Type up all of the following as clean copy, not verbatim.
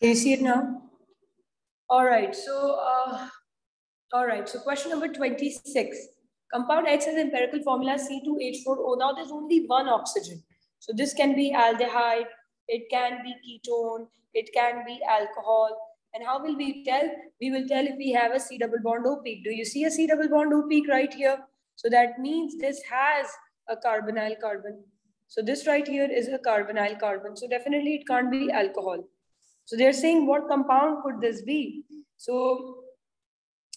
Can you see it now? All right. So question number 26. Compound X has empirical formula C2H4O. Now there's only one oxygen. So this can be aldehyde, it can be ketone, it can be alcohol. And how will we tell? We will tell if we have a C double bond O peak. Do you see a C double bond O peak right here? So that means this has a carbonyl carbon. So this right here is a carbonyl carbon. So definitely it can't be alcohol. So they're saying what compound could this be? So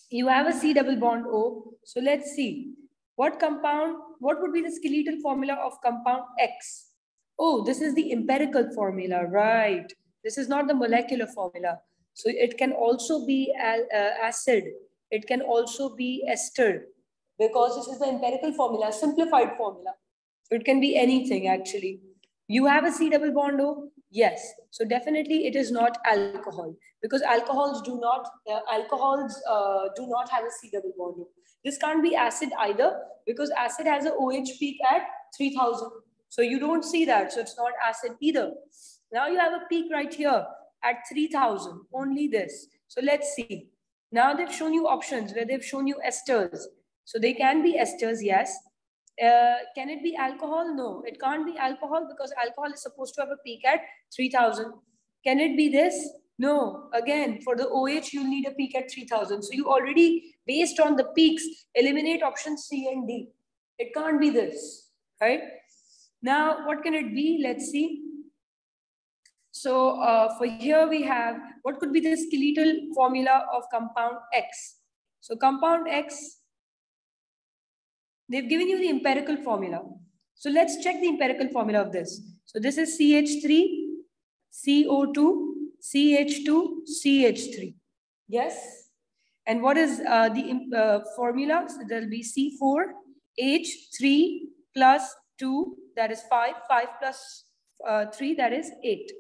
you have a C double bond O. So let's see. What would be the skeletal formula of compound X? Oh, this is the empirical formula, right? This is not the molecular formula. So it can also be acid. It can also be ester because this is the empirical formula, simplified formula. So it can be anything actually. You have a C double bond O? Yes. So definitely it is not alcohol because alcohols do not have a C double bond O. This can't be acid either because acid has a OH peak at 3000. So you don't see that. So it's not acid either. Now you have a peak right here at 3000, only this. So let's see. Now they've shown you options where they've shown you esters. So they can be esters, yes. Can it be alcohol? No, it can't be alcohol because alcohol is supposed to have a peak at 3000. Can it be this? No, again, for the OH, you'll need a peak at 3000. So you already, based on the peaks, eliminate options C and D. It can't be this, right? Now, what can it be? Let's see. So for here we have, what could be the skeletal formula of compound X? So compound X, they've given you the empirical formula. So let's check the empirical formula of this. So this is CH3, CO2, CH2, CH3. Yes? And what is the formula? So there'll be C4H3 plus 2, that is 5. 5 plus 3, that is 8.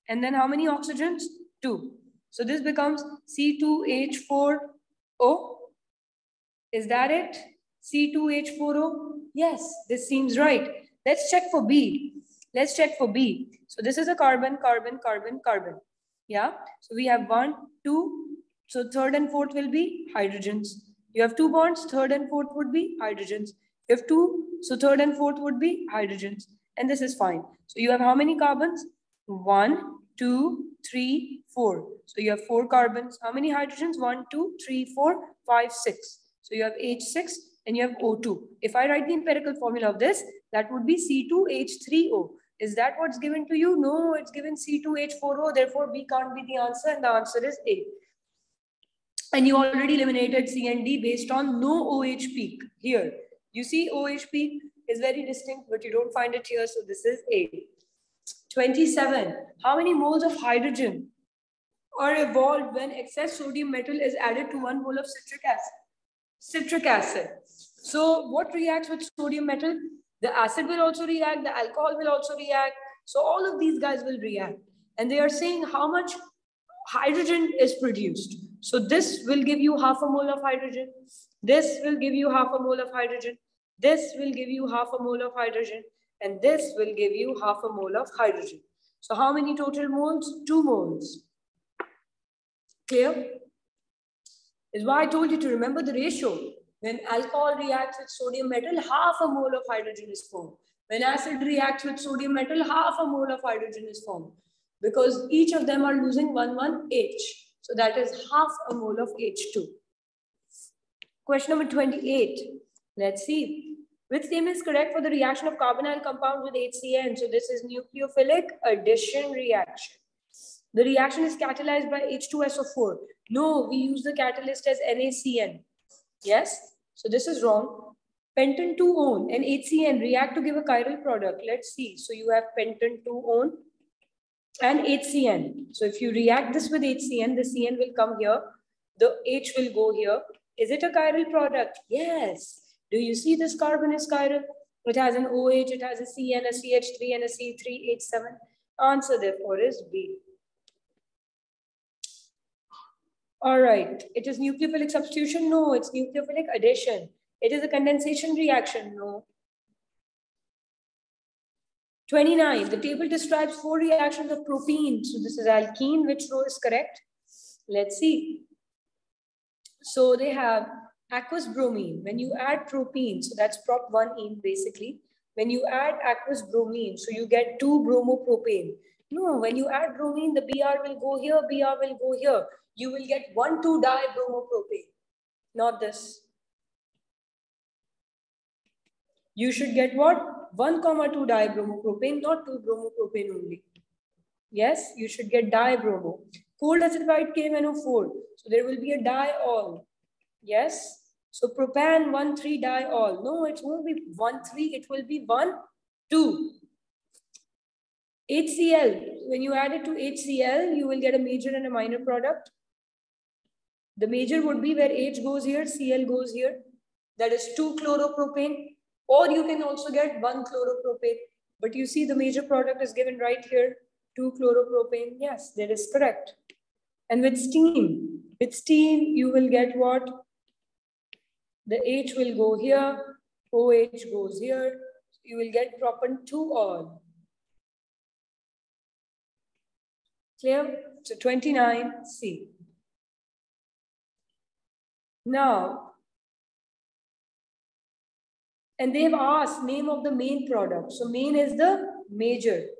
And then how many oxygens? 2. So this becomes C2H4O. Is that it? C2H4O? Yes, this seems right. Let's check for B. Let's check for B. So this is a carbon, carbon, carbon, carbon. Yeah. So we have 1, 2. So third and fourth will be hydrogens. You have 2 bonds. Third and fourth would be hydrogens. You have 2. So third and fourth would be hydrogens. And this is fine. So you have how many carbons? 1, 2, 3, 4. So you have 4 carbons. How many hydrogens? 1, 2, 3, 4, 5, 6. So you have H6 and you have O2. If I write the empirical formula of this, that would be C2H3O. Is that what's given to you? No, it's given C2H4O. Therefore, B can't be the answer and the answer is A. And you already eliminated C and D based on no OH peak here. You see OH peak is very distinct, but you don't find it here. So this is A. 27. How many moles of hydrogen are evolved when excess sodium metal is added to 1 mole of citric acid? Citric acid. So what reacts with sodium metal? The acid will also react, the alcohol will also react. So all of these guys will react. And they are saying how much hydrogen is produced. So this will give you half a mole of hydrogen. This will give you half a mole of hydrogen. This will give you half a mole of hydrogen. And this will give you half a mole of hydrogen. So how many total moles? 2 moles. Clear? Is why I told you to remember the ratio. When alcohol reacts with sodium metal, half a mole of hydrogen is formed. When acid reacts with sodium metal, half a mole of hydrogen is formed. Because each of them are losing 1 H. So that is half a mole of H2. Question number 28. Let's see. Which statement is correct for the reaction of carbonyl compound with HCN? So this is nucleophilic addition reaction. The reaction is catalyzed by H2SO4. No, we use the catalyst as NaCN. Yes? So this is wrong. Pentan 2-one and HCN react to give a chiral product. Let's see. So you have pentan 2-one and HCN. So if you react this with HCN, the CN will come here. The H will go here. Is it a chiral product? Yes. Do you see this carbon is chiral? It has an OH, it has a CN, a CH3 and a C3H7. Answer therefore is B. All right. It is nucleophilic substitution? No, it's nucleophilic addition. It is a condensation reaction? No. 29. The table describes 4 reactions of propene. So this is alkene. Which row is correct? Let's see. So they have aqueous bromine. When you add propene, so that's prop 1 basically. When you add aqueous bromine, so you get 2 bromopropane. No, when you add bromine, the Br will go here, Br will go here. You will get 1,2-dibromopropane. Not this. You should get what? 1,2-dibromopropane, not 2 bromopropane only. Yes, you should get dibromo. Cold acidified KMNO4. So there will be a diol. Yes. So propan 1,3-diol. No, it won't be 1,3. It will be 1,2. HCl. When you add it to HCl, you will get a major and a minor product. The major would be where H goes here, Cl goes here. That is 2-chloropropane. Or you can also get 1-chloropropane. But you see the major product is given right here. 2-chloropropane. Yes, that is correct. And with steam, you will get what? The H will go here, OH goes here. You will get propan 2-ol. Clear? So 29C. Now, and they have asked name of the main product. So main is the major.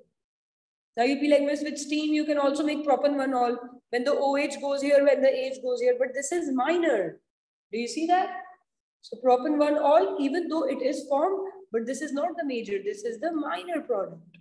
Now you'd be like, Miss, with steam, you can also make propan 1-ol. When the OH goes here, when the H goes here, but this is minor. Do you see that? So propan 1-ol, even though it is formed, but this is not the major, this is the minor product.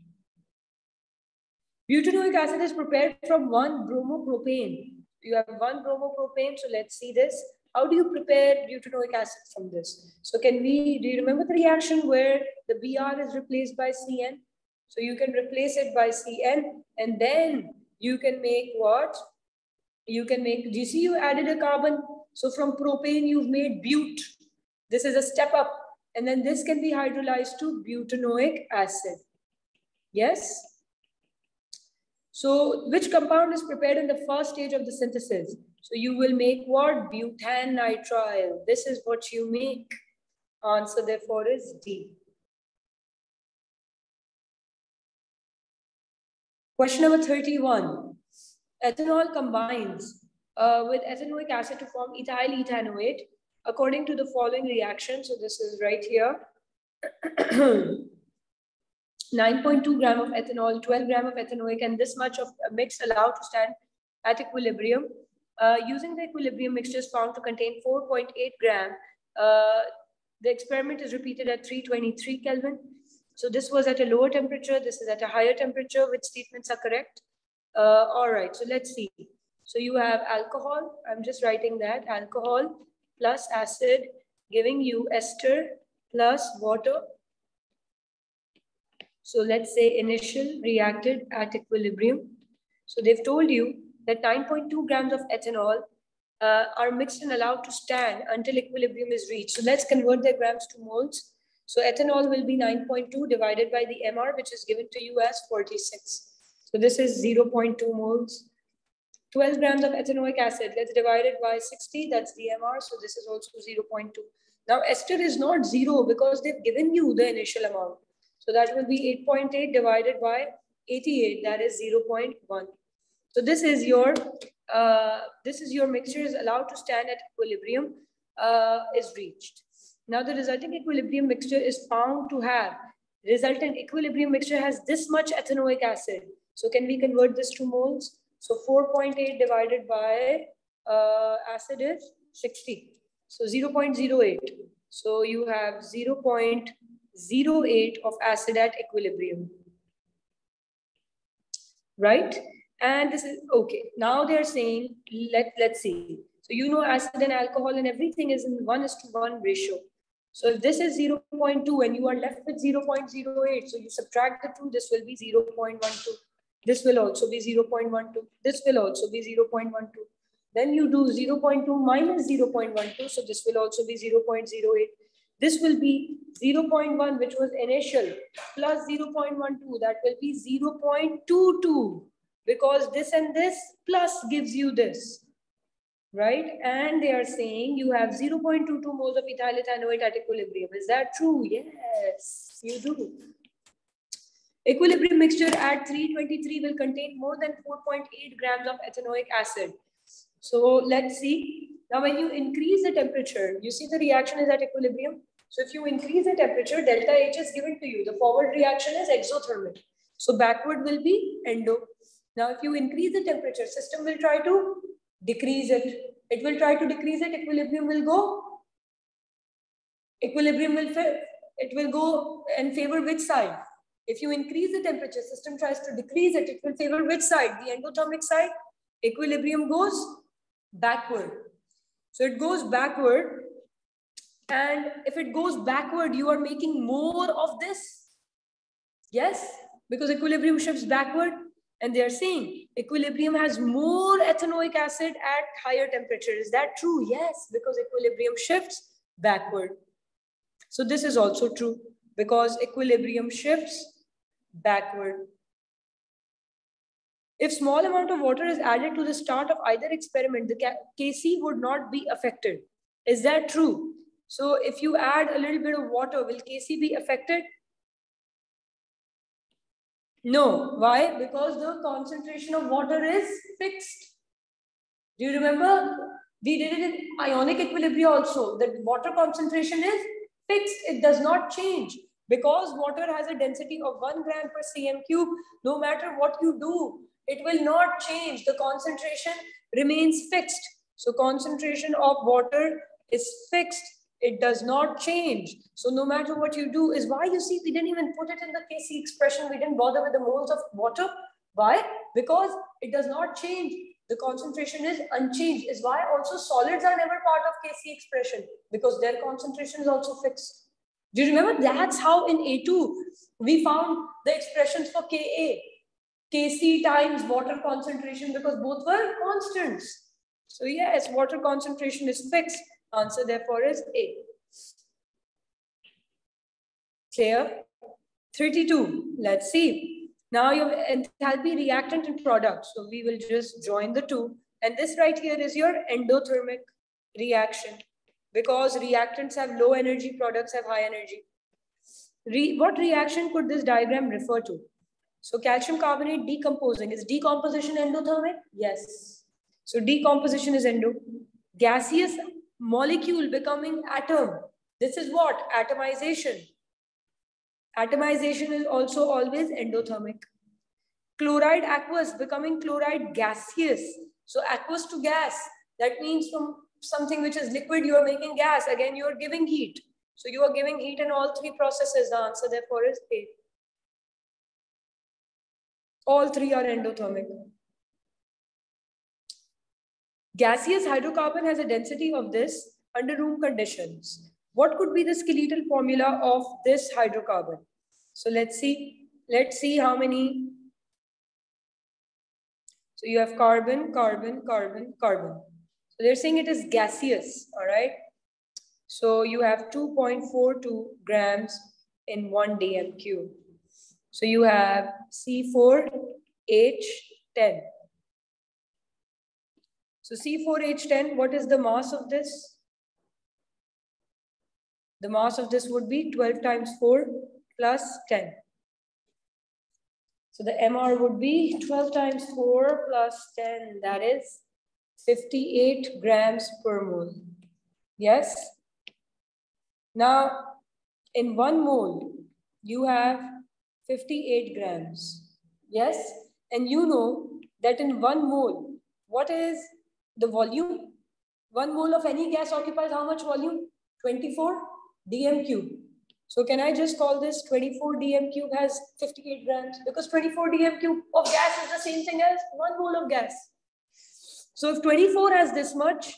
Butanoic acid is prepared from 1 bromopropane. You have 1 bromopropane, so let's see this. How do you prepare butanoic acid from this? So do you remember the reaction where the Br is replaced by Cn? So you can replace it by Cn and then you can make what? You can make, do you see you added a carbon? So from propane, you've made but. This is a step up. And then this can be hydrolyzed to butanoic acid. Yes? So which compound is prepared in the first stage of the synthesis? So you will make what? Butanitrile. This is what you make. Answer therefore is D. Question number 31. Ethanol combines with ethanoic acid to form ethyl ethanoate according to the following reaction. So this is right here. 9.2 gram of ethanol, 12 gram of ethanoic, and this much of a mix allowed to stand at equilibrium. Using the equilibrium mixtures found to contain 4.8 gram, the experiment is repeated at 323 Kelvin. So this was at a lower temperature. This is at a higher temperature. Which statements are correct? All right, so let's see. So you have alcohol. I'm just writing that. Alcohol plus acid giving you ester plus water. So let's say initial reacted at equilibrium. So they've told you that 9.2 grams of ethanol are mixed and allowed to stand until equilibrium is reached. So let's convert their grams to moles. So ethanol will be 9.2 divided by the MR, which is given to you as 46. So this is 0.2 moles. 12 grams of ethanoic acid, let's divide it by 60, that's the MR. So this is also 0.2. Now ester is not 0 because they've given you the initial amount. So that will be 8.8 divided by 88, that is 0.1. So this is your mixture is allowed to stand at equilibrium is reached. Now the resulting equilibrium mixture is found to have, resultant equilibrium mixture has this much ethanoic acid. So can we convert this to moles? So 4.8 divided by acid is 60. So 0.08. So you have 0.08 of acid at equilibrium. Right? And this is okay. Now they're saying, let's see. So you know acid and alcohol and everything is in 1:1 ratio. So if this is 0.2 and you are left with 0.08, so you subtract the 2, this will be 0.12. This will also be 0.12. This will also be 0.12. Then you do 0.2 minus 0.12. So this will also be 0.08. This will be 0.1, which was initial, plus 0.12. That will be 0.22. Because this and this plus gives you this. Right? And they are saying you have 0.22 moles of ethyl ethanoate at equilibrium. Is that true? Yes, you do. Equilibrium mixture at 323 will contain more than 4.8 grams of ethanoic acid. So let's see. Now, when you increase the temperature, you see the reaction is at equilibrium. So if you increase the temperature, delta H is given to you. The forward reaction is exothermic. So backward will be endo. Now, if you increase the temperature, system will try to decrease it. It will try to decrease it. Equilibrium will go. Equilibrium will go in favor which side? If you increase the temperature, system tries to decrease it. It will favor which side? The endothermic side. Equilibrium goes backward. So it goes backward. And if it goes backward, you are making more of this. Yes, because equilibrium shifts backward. And they are saying equilibrium has more ethanoic acid at higher temperature. Is that true? Yes, because equilibrium shifts backward. So this is also true because equilibrium shifts backward. If small amount of water is added to the start of either experiment, the Kc would not be affected. Is that true? So if you add a little bit of water, will Kc be affected? No. Why? Because the concentration of water is fixed. Do you remember? We did it in ionic equilibrium also. The water concentration is fixed. It does not change. Because water has a density of 1 gram per cm cube, no matter what you do, it will not change. The concentration remains fixed. So concentration of water is fixed. It does not change. So no matter what you do is why you see we didn't even put it in the Kc expression. We didn't bother with the moles of water. Why? Because it does not change. The concentration is unchanged. Is why also solids are never part of Kc expression because their concentration is also fixed. Do you remember? That's how in A2 we found the expressions for Ka. Kc times water concentration because both were constants. So yes, water concentration is fixed. Answer therefore is A. Clear? 32. Let's see. Now your enthalpy reactant and product. So we will just join the two. And this right here is your endothermic reaction. Because reactants have low energy, products have high energy. What reaction could this diagram refer to? So calcium carbonate decomposing. Is decomposition endothermic? Yes. So decomposition is endo. Gaseous molecule becoming atom. This is what? Atomization. Atomization is also always endothermic. Chloride aqueous becoming chloride gaseous. So aqueous to gas. That means from something which is liquid, you are making gas. Again, you are giving heat. So you are giving heat in all three processes. The answer therefore is A. All three are endothermic. Gaseous hydrocarbon has a density of this under room conditions. What could be the skeletal formula of this hydrocarbon? So let's see. Let's see how many. So you have carbon, carbon, carbon, carbon. So they're saying it is gaseous, all right? So you have 2.42 grams in 1 dm cube. So you have C4H10. So C4H10, what is the mass of this? The mass of this would be 12 times 4 plus 10. So the MR would be 12 times 4 plus 10. That is 58 grams per mole. Yes? Now, in 1 mole, you have 58 grams. Yes? And you know that in 1 mole, what is the volume? 1 mole of any gas occupies how much volume? 24 dm cube. So can I just call this 24 dm cube has 58 grams? Because 24 dm cube of gas is the same thing as 1 mole of gas. So if 24 has this much,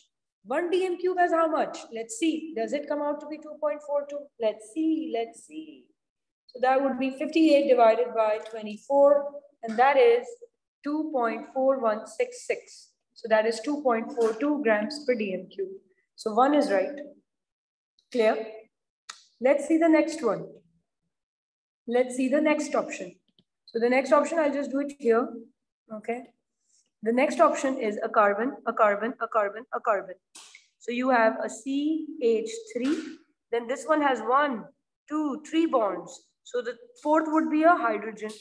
1 dm cube has how much? Let's see. Does it come out to be 2.42? Let's see. Let's see. So that would be 58 divided by 24. And that is 2.4166. So that is 2.42 grams per dm cube. So 1 is right. Clear? Let's see the next one. Let's see the next option. So the next option, I'll just do it here. Okay. The next option is a carbon, a carbon, a carbon, a carbon. So you have a CH3. Then this one has 1, 2, 3 bonds. So the fourth would be a hydrogen.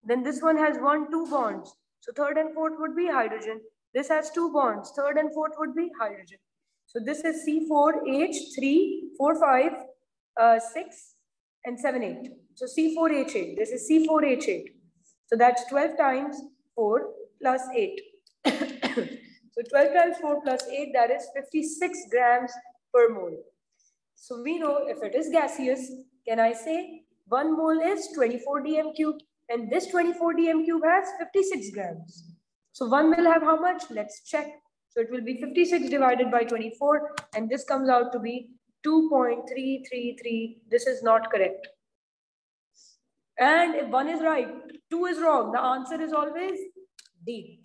Then this one has 1, 2 bonds. So third and fourth would be hydrogen. This has 2 bonds. Third and fourth would be hydrogen. So this is C4H3, 4, 5, 6, and 7, 8. So C4H8. This is C4H8. So that's 12 times 4 plus 8. So 12 times 4 plus 8, that is 56 grams per mole. So we know if it is gaseous, can I say 1 mole is 24 dm cube, and this 24 dm cube has 56 grams. So 1 will have how much? Let's check. So it will be 56 divided by 24, and this comes out to be 2.333. This is not correct. And if 1 is right, 2 is wrong, the answer is always D.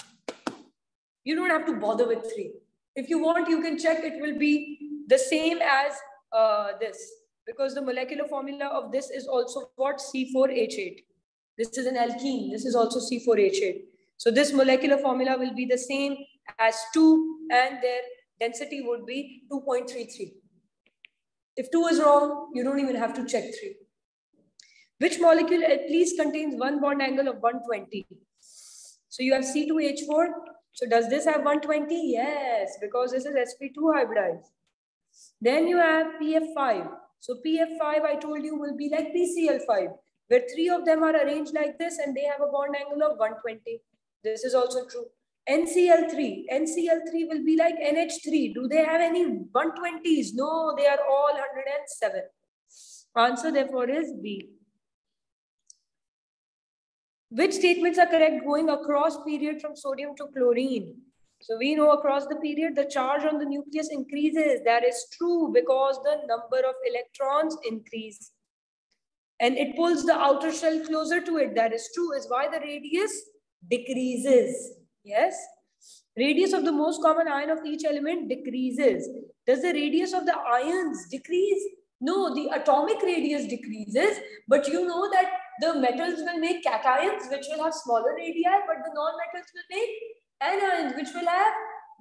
You don't have to bother with 3. If you want, you can check. It will be the same as this, because the molecular formula of this is also what? C4H8. This is an alkene. This is also C4H8. So this molecular formula will be the same as 2, and their density would be 2.33. If 2 is wrong, you don't even have to check 3. Which molecule at least contains 1 bond angle of 120? So you have C2H4. So does this have 120? Yes, because this is sp2 hybridized. Then you have PF5. So PF5, I told you, will be like PCl5, where 3 of them are arranged like this and they have a bond angle of 120. This is also true. NCl3. NCl3 will be like NH3. Do they have any 120s? No, they are all 107. Answer therefore is B. Which statements are correct going across period from sodium to chlorine? So we know across the period, the charge on the nucleus increases. That is true because the number of electrons increase. And it pulls the outer shell closer to it. That is true, is why the radius decreases. Yes. Radius of the most common ion of each element decreases. Does the radius of the ions decrease? No, the atomic radius decreases, but you know that the metals will make cations, which will have smaller radii, but the non-metals will make anions, which will have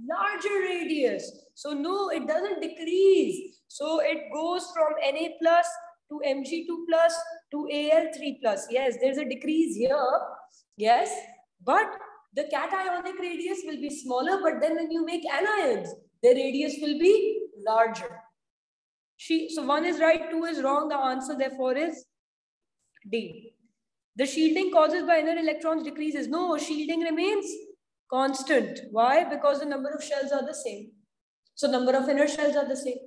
larger radius. So no, it doesn't decrease. So it goes from Na plus to Mg2 plus to Al3 plus. Yes, there's a decrease here. Yes, but the cationic radius will be smaller, but then when you make anions, the radius will be larger. So 1 is right, 2 is wrong. The answer therefore is D. The shielding causes by inner electrons decreases. No, shielding remains constant. Why? Because the number of shells are the same. So number of inner shells are the same.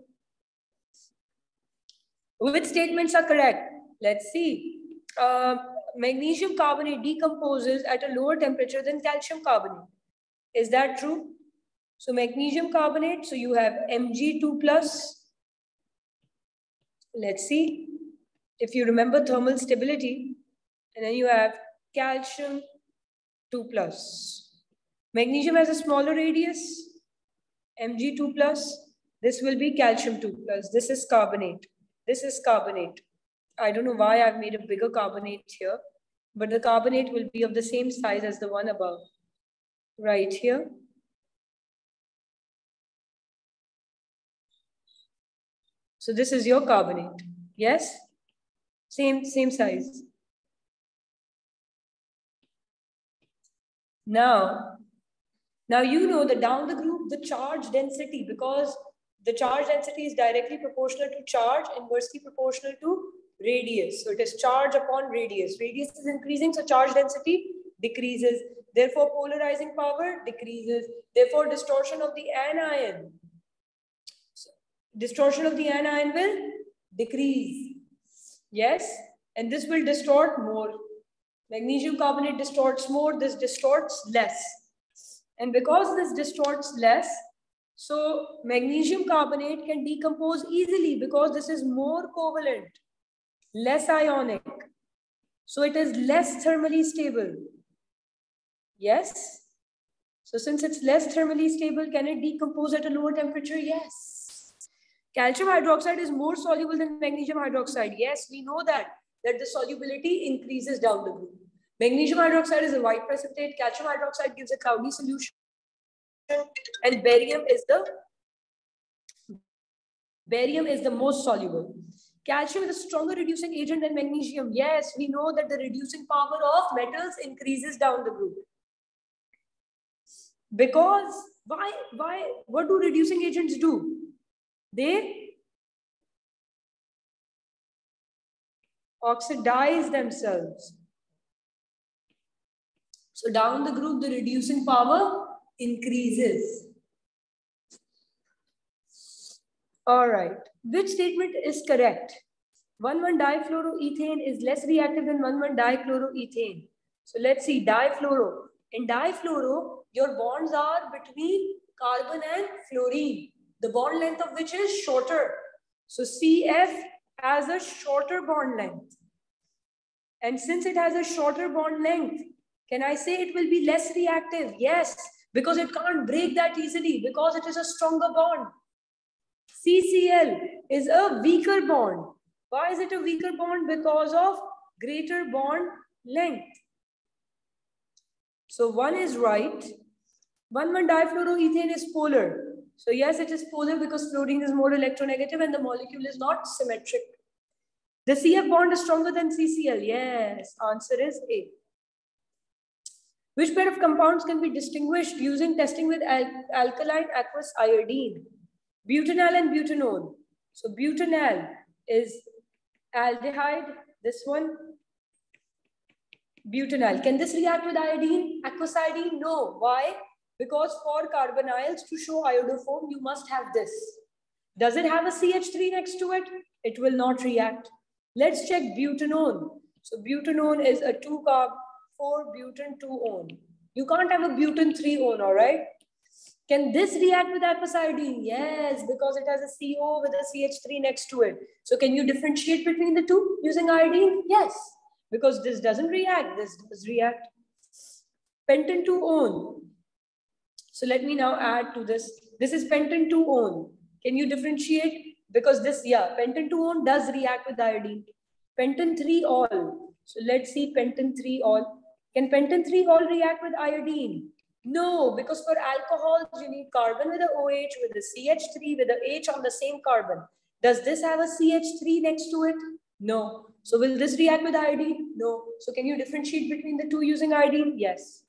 Which statements are correct? Let's see. Magnesium carbonate decomposes at a lower temperature than calcium carbonate. Is that true? So magnesium carbonate, so you have Mg2 plus. Let's see. If you remember thermal stability, and then you have calcium 2 plus. Magnesium has a smaller radius, Mg2 plus. This will be calcium 2 plus. This is carbonate. This is carbonate. I don't know why I've made a bigger carbonate here, but the carbonate will be of the same size as the one above. Right here. So this is your carbonate. Yes? Same size. Now you know that down the group, the charge density, because the charge density is directly proportional to charge, inversely proportional to radius. So it is charge upon radius. Radius is increasing, so charge density decreases. Therefore, polarizing power decreases. Therefore, distortion of the anion. So, distortion of the anion will decrease. Yes, and this will distort more. Magnesium carbonate distorts more, this distorts less. And because this distorts less, so magnesium carbonate can decompose easily because this is more covalent, less ionic. So it is less thermally stable. Yes. So since it's less thermally stable, can it decompose at a lower temperature? Yes. Calcium hydroxide is more soluble than magnesium hydroxide. Yes, we know that the solubility increases down the group. Magnesium hydroxide is a white precipitate. Calcium hydroxide gives a cloudy solution. And barium is the most soluble. Calcium is a stronger reducing agent than magnesium. Yes, we know that the reducing power of metals increases down the group. Because what do reducing agents do? They oxidize themselves. So down the group, the reducing power increases. All right. Which statement is correct? 1,1-difluoroethane is less reactive than 1,1-dichloroethane. So let's see, difluoro. In difluoro, your bonds are between carbon and fluorine, the bond length of which is shorter. So CF has a shorter bond length. And since it has a shorter bond length, can I say it will be less reactive? Yes, because it can't break that easily because it is a stronger bond. CCl is a weaker bond. Why is it a weaker bond? Because of greater bond length. So one is right. 1,1-difluoroethane is polar. So yes, it is polar because fluorine is more electronegative and the molecule is not symmetric. The CF bond is stronger than CCl. Yes, answer is A. Which pair of compounds can be distinguished using testing with alkaline aqueous iodine? Butanal and butanol. So butanal is aldehyde, this one. Butanal. Can this react with iodine, aqueous iodine? No. Why? Because for carbonyls to show iodoform, you must have this. Does it have a CH3 next to it? It will not react. Let's check butanone. So butanone is a 2-carb-4-butan-2-one. You can't have a butan 3-one, all right? Can this react with aqueous iodine? Yes, because it has a CO with a CH3 next to it. So can you differentiate between the two using iodine? Yes, because this doesn't react, this does react. Pentan 2-one. So let me now add to this. This is pentan 2-one. Can you differentiate? Because this, yeah, pentan 2-one does react with iodine. Pentan 3-ol. So let's see pentan 3-ol. Can pentan 3-ol react with iodine? No, because for alcohols, you need carbon with a OH, with a CH3, with a H on the same carbon. Does this have a CH3 next to it? No. So will this react with iodine? No. So can you differentiate between the two using iodine? Yes.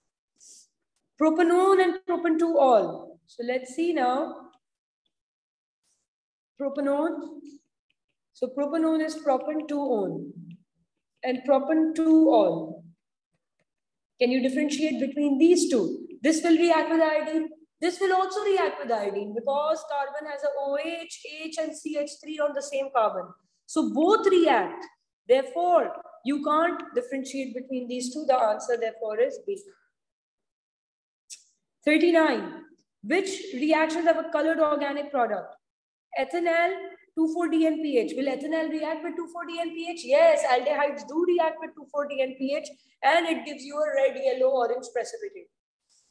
Propanone and propan-2-ol. So let's see now. Propanone. So propanone is propan-2-one and propan-2-ol. Can you differentiate between these two? This will react with iodine. This will also react with iodine because carbon has a OH, H and CH3 on the same carbon. So both react. Therefore, you can't differentiate between these two. The answer therefore is B. 39. Which reactions have a colored organic product? Ethanol, 2,4-DNPH. Will ethanol react with 2,4-DNPH? Yes, aldehydes do react with 2,4-DNPH and it gives you a red, yellow, orange precipitate.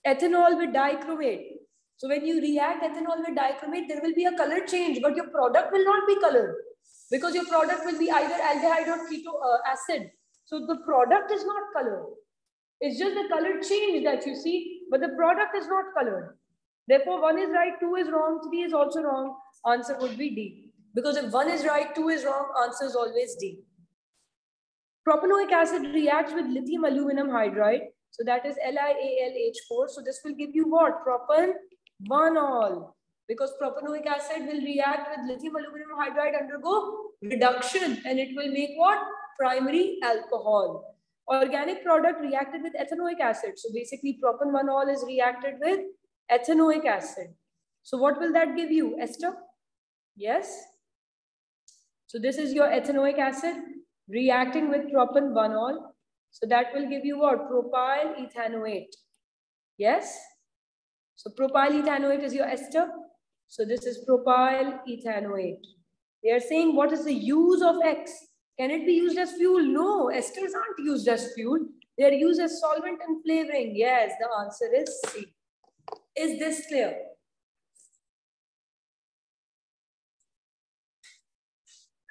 Ethanol with dichromate. So when you react ethanol with dichromate, there will be a color change, but your product will not be colored because your product will be either aldehyde or keto acid. So the product is not colored. It's just the color change that you see, but the product is not colored. Therefore, 1 is right, 2 is wrong, 3 is also wrong. Answer would be D. Because if 1 is right, 2 is wrong, answer is always D. Propanoic acid reacts with lithium aluminum hydride. So that is LiAlH4. So this will give you what? Propan-1-ol. Because propanoic acid will react with lithium aluminum hydride, undergo reduction, and it will make what? Primary alcohol. Organic product reacted with ethanoic acid. So basically propan-1-ol is reacted with ethanoic acid. So what will that give you? Ester? Yes. So this is your ethanoic acid reacting with propan-1-ol. So that will give you what? Propyl ethanoate. Yes. So propyl ethanoate is your ester. So this is propyl ethanoate. They are saying what is the use of X? Can it be used as fuel? No, esters aren't used as fuel. They are used as solvent and flavoring. Yes, the answer is C. Is this clear?